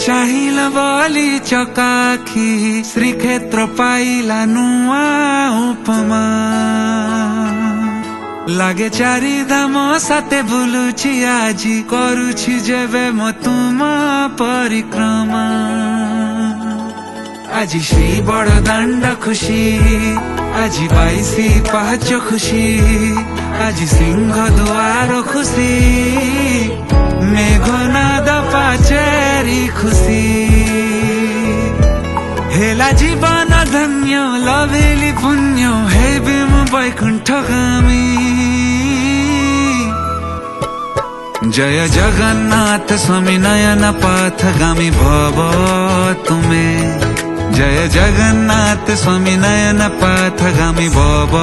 चाहिल बोली चकाखी श्रीक्षेत्र पाइला नुआ उपमा लागे चारि धाम साथे बुलुछि आजी करुछि जेबे म तुम परिक्रमा আজি श्री बड़ दांड खुशी আজি 22 पाँच खुशी আজি सिंह दुआर खुशी मेघनाद पाचेरी खुशी हेला जीवन धन्य लभेली पुण्य हेबे म वैकुण्ठगामी जय जगन्नाथ स्वामी नयन पथगामी भव तुमे जय जगन्नाथ स्वामी नयन पथगामी भव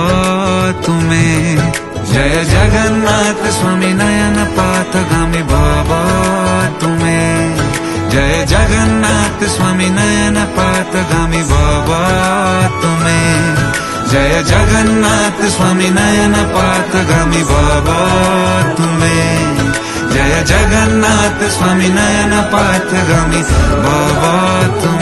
तुमे जय जगन्नाथ स्वामी नयन पथगामी भव तुमे जय जगन्नाथ स्वामी नयन पथगामी भव तुमे जय जगन्नाथ स्वामी नयन पथगामी भव तुमे जय जगन्नाथ स्वामी नयन पथगामी भव तुमे।